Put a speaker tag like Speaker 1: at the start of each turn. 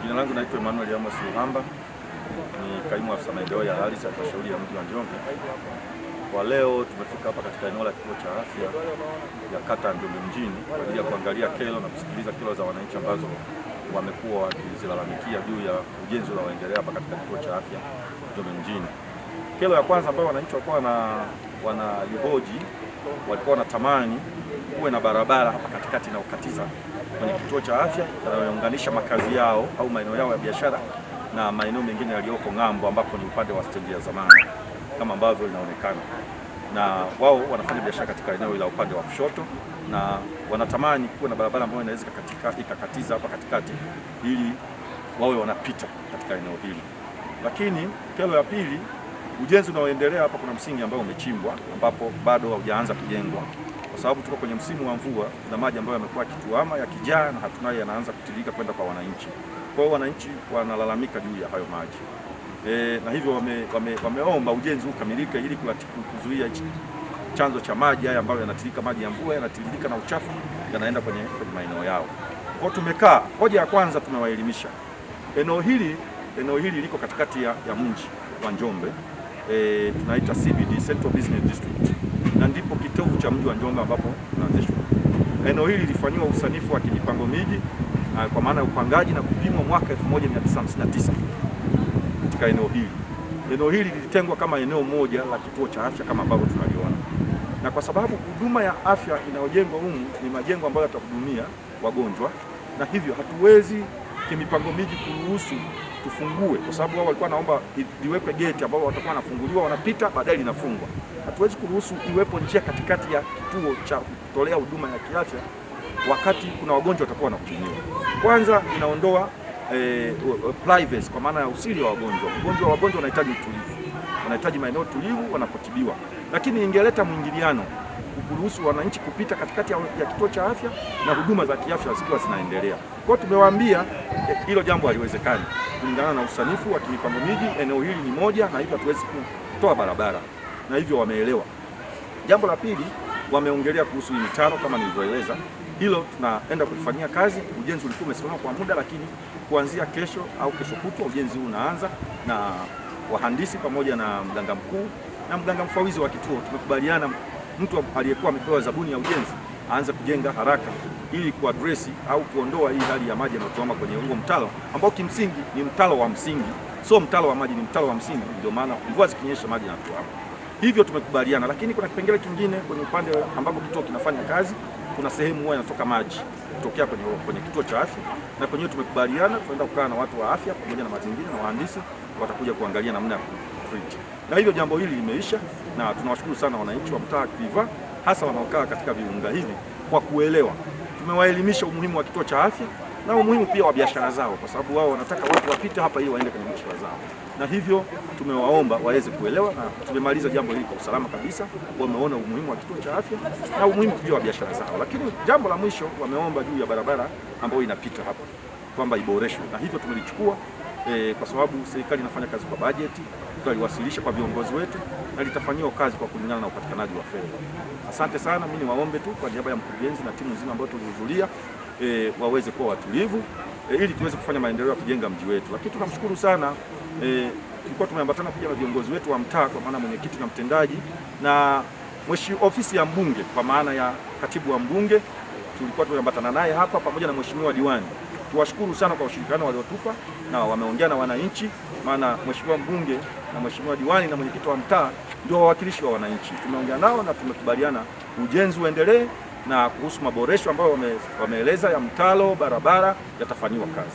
Speaker 1: Jina langu naitwa Emmanuel Amos Luhamba, ni kaimu afisa maendeleo ya ardhi halmashauri ya mji wa Njombe. Kwa leo tumefika hapa katika eneo la kituo cha afya ya kata ya Njombe mjini kwa ajili ya kuangalia kero na kusikiliza kero za wananchi ambazo wamekuwa wakizilalamikia juu ya ujenzi unaoendelea hapa katika kituo cha afya Njombe mjini. Kero ya kwanza ambayo wananchi walikuwa wanaihoji, walikuwa wanatamani kuwe na barabara hapa katikati na ukatiza kwenye kituo cha afya yanayounganisha makazi yao au maeneo yao ya biashara na maeneo mengine yaliyoko ng'ambo, ambapo ni upande wa stendi ya zamani kama ambavyo inaonekana, na wao wanafanya biashara katika eneo la upande wa kushoto, na wanatamani kuwe na barabara ambayo inaweza ikakatiza hapa katikati ili wawe wanapita katika eneo hili. Lakini kero ya pili, ujenzi unaoendelea hapa, kuna msingi ambao umechimbwa ambapo bado haujaanza kujengwa, kwa sababu tuko kwenye msimu wa mvua na maji ambayo yamekuwa kituama yakijaa na hatimaye yanaanza kutiririka kwenda kwa wananchi. Kwa hiyo wananchi wanalalamika juu ya hayo maji na hivyo wameomba ujenzi ukamilike ili kuzuia chanzo cha maji haya ambayo yanatiririka, maji ya mvua yanatiririka na uchafu yanaenda kwenye maeneo yao. Kwa tumekaa, hoja ya kwanza tumewaelimisha, eneo hili liko katikati ya mji wa Njombe, tunaita CBD, Central Business District, na ndipo kitovu cha mji wa Njombe ambapo tunaanzishwa. Eneo hili lilifanywa usanifu wa mipango miji kwa maana ya upangaji na kupimwa mwaka 1959 katika eneo hili. Eneo hili lilitengwa kama eneo moja la kituo cha afya kama ambavyo tunaliona, na kwa sababu huduma ya afya inayojengwa humu ni majengo ambayo yatahudumia wagonjwa, na hivyo hatuwezi kimipango miji kuruhusu tufungue, kwa sababu wao walikuwa naomba liwekwe geti ambao watakuwa wanafunguliwa, wanapita, baadaye linafungwa. Hatuwezi kuruhusu iwepo njia katikati ya kituo cha kutolea huduma ya kiafya wakati kuna wagonjwa watakuwa wanahudumiwa. Kwanza inaondoa privacy, kwa maana ya usiri wa wagonjwa. Wagonjwa wanahitaji utulivu, wanahitaji maeneo tulivu wanapotibiwa, lakini ingeleta mwingiliano kuruhusu wananchi kupita katikati ya kituo cha afya na huduma za kiafya zikiwa zinaendelea. Kwa hiyo tumewaambia hilo jambo haliwezekani kulingana na usanifu wa mipango miji. Eneo hili ni moja na hivyo hatuwezi kutoa barabara, na hivyo wameelewa. Jambo la pili, wameongelea kuhusu mitaro kama nilivyoeleza. Hilo tunaenda kulifanyia kazi. Ujenzi ulikuwa umesimama kwa muda, lakini kuanzia kesho au kesho kutwa ujenzi huu unaanza, na wahandisi pamoja na mganga mkuu na mganga mfawidhi wa kituo tumekubaliana mtu aliyekuwa amepewa zabuni ya ujenzi aanze kujenga haraka ili kuadresi au kuondoa hii hali ya maji yanayotuama kwenye huo mtalo ambao kimsingi ni mtalo wa msingi, sio mtalo wa maji, ni mtalo wa msingi. Ndio maana mvua zikinyesha maji yanatuama. Hivyo tumekubaliana, lakini kuna kipengele kingine kwenye upande ambapo kituo kinafanya kazi. Kuna sehemu huwa inatoka maji kutokea kwenye kituo cha afya, na kwenyewe tumekubaliana tunaenda kukaa na watu wa afya pamoja na mazingira na wahandisi, watakuja kuangalia namna ya kutreat. Na hivyo jambo hili limeisha, na tunawashukuru sana wananchi wa mtaa Kiva, hasa wanaokaa katika viunga hivi kwa kuelewa. Tumewaelimisha umuhimu wa kituo cha afya na umuhimu pia wa biashara zao, kwa sababu wao wanataka watu wapite hapa ili waende kwenye biashara zao, na hivyo tumewaomba waweze kuelewa, na tumemaliza jambo hili kwa usalama kabisa. Wameona umuhimu wa kituo cha afya na umuhimu pia wa biashara zao. Lakini jambo la mwisho, wameomba juu ya barabara ambayo inapita hapa kwamba iboreshwe, na hivyo tumelichukua kwa sababu serikali inafanya kazi kwa bajeti, tutaliwasilisha kwa viongozi wetu na litafanyiwa kazi kwa kulingana na upatikanaji wa fedha. Asante sana. Mimi niwaombe tu kwa niaba ya mkurugenzi na timu nzima ambayo tulihudhuria waweze kuwa watulivu ili tuweze kufanya maendeleo ya kujenga mji wetu. Lakini tunamshukuru sana, tulikuwa tumeambatana pia na viongozi wetu wa mtaa, kwa maana mwenyekiti na mtendaji, na ofisi ya mbunge kwa maana ya katibu wa mbunge, tulikuwa tumeambatana naye hapa pamoja na mheshimiwa diwani. Tuwashukuru sana kwa ushirikiano waliotupa, na wameongea na wananchi, maana mheshimiwa mbunge na mheshimiwa diwani na mwenyekiti wa mtaa ndio wawakilishi wa wananchi. Tumeongea nao na tumekubaliana ujenzi uendelee, na kuhusu maboresho ambayo wameeleza ya mtalo, barabara, yatafanyiwa kazi.